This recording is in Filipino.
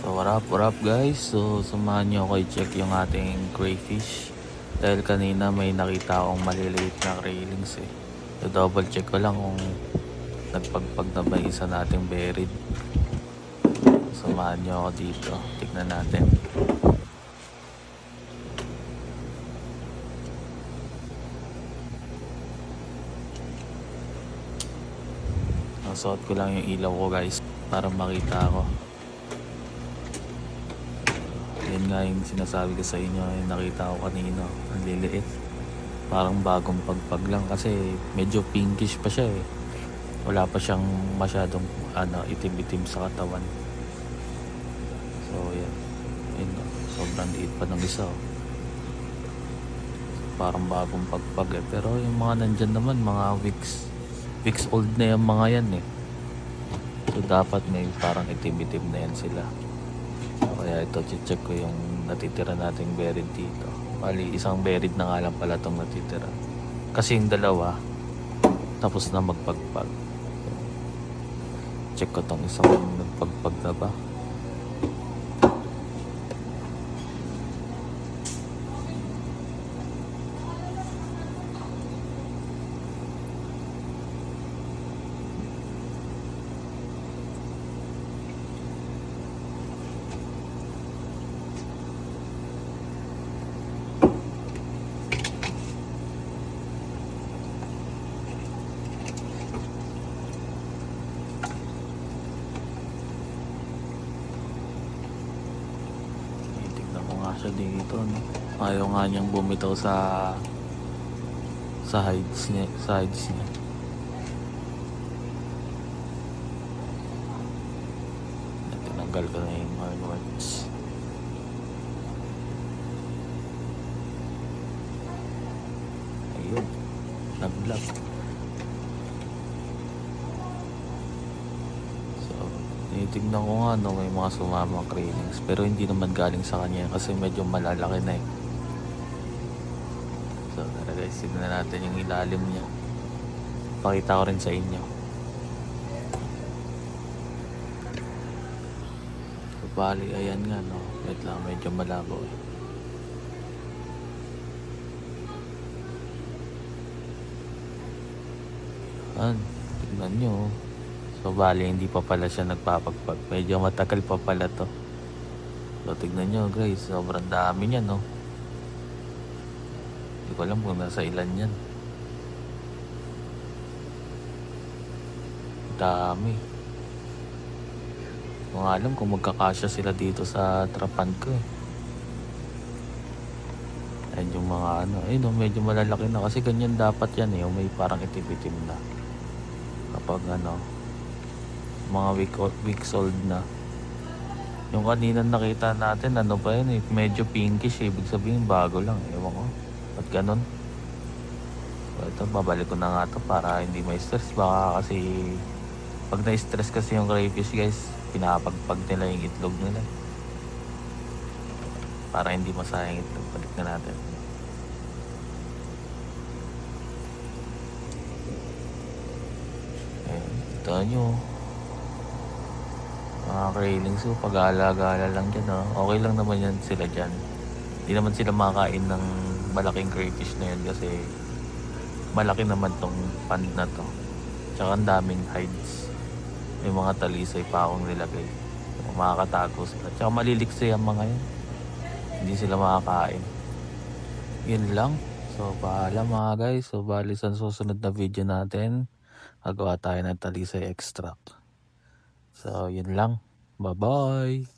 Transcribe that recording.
So what up guys? So samahan nyo ako i-check yung ating crayfish. Dahil kanina may nakita akong maliliit na railings eh. So double check ko lang kung nagpagpag na ba isa nating buried. Samahan nyo ako dito. Tignan natin. Nasuot ko lang yung ilaw ko guys para makita ako. Yan nga yung sinasabi ko sa inyo, yung nakita ko kanina, ang liliit. Parang bagong pagpag lang kasi medyo pinkish pa siya eh. Wala pa siyang masyadong itim-itim sa katawan. So yan, sobrang liit pa ng isa oh. Parang bagong pagpag eh. Pero yung mga nandyan naman, mga weeks old na yung mga yan eh. So dapat may parang itim-itim na yan sila. Kaya ito, check ko yung natitira nating buried dito. Bali, isang buried na nga lang pala itong natitira. Kasi yung dalawa, tapos na magpagpag. Check ko itong isang nagpagpag na ba. Siya dito no? Ayaw nga niyang bumitaw sa hides niya, tinanggal ko na yung hardworks. Ayun, naglag. Tinitignan ko nga no, may mga sumamang cravings pero hindi naman galing sa kanya kasi medyo malalaki na eh. So tara guys, tignan natin yung ilalim niya. Pakita ko rin sa inyo. So bali ayan nga no, wait lang, medyo malabo eh. Ayan, tignan nyo. So bali hindi pa pala siya nagpapagpag. Medyo matagal pa pala to. So tignan nyo guys, sobrang dami niya no. Hindi ko alam kung nasa ilan yan. Dami. Kung alam kung magkakasya sila dito sa trapan ko eh. Ayan yung mga ayun medyo malalaki na kasi ganyan dapat yan eh. Yung may parang itim-itim na. Kapag mga weeks old na. Yung kanina nakita natin pa yun eh, medyo pinkish eh. Ibig sabihin bago lang, ewan ko ba't ganun. So ito, babalik ko na nga to para hindi ma-stress. Baka kasi pag na-stress kasi yung crayfish guys, pinapagpag nila yung itlog nila para hindi masayang itlog. Balik na natin. Ayan, ito nyo mga railings so pag-aalaga lang dyan okay lang naman yan sila dyan. Hindi naman sila makakain ng malaking crayfish na yan kasi malaki naman tong pond na to, tsaka ang daming hides, may mga talisay pa akong nilagay so, makakatago sila, tsaka maliliksi ang mga yan, hindi sila makakain. Yun lang. So paalam mga guys. So bali sa susunod na video natin gagawa tayo ng talisay extract. So yun lang. Bye bye.